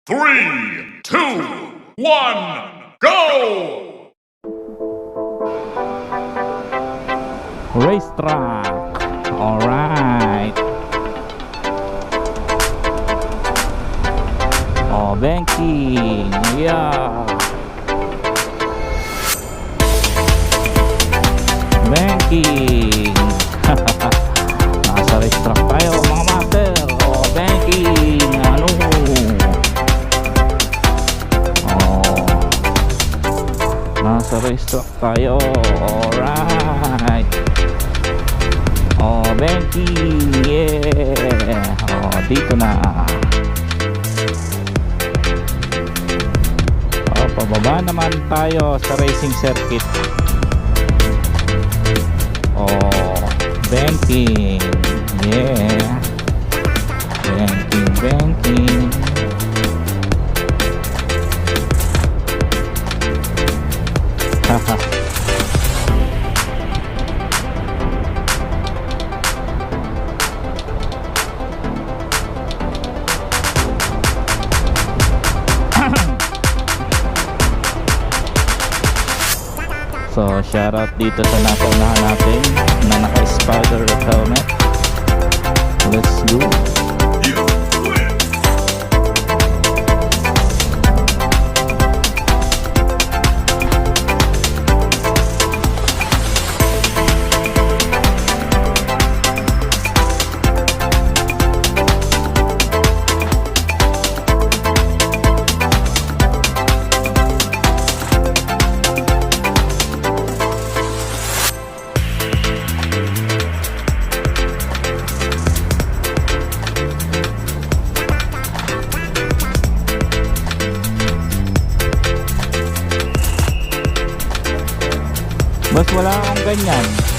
3, 2, 1, go! Racetrack. Alright. Oh, banking. Yeah. Banking. Nasa racetrack tayo mga master. Oh, banking. Ano? Oh. Nasa racetrack tayo. Alright. Oh, banking. Yeah. Oh, dito na. Oh, pababa naman tayo sa racing circuit. Oh, banking. Yeah. Banking. Haha. So, shoutout dito sa nasa unahan natin na naka-spider helmet. Let's go. You win! Bas wala akong ganyan.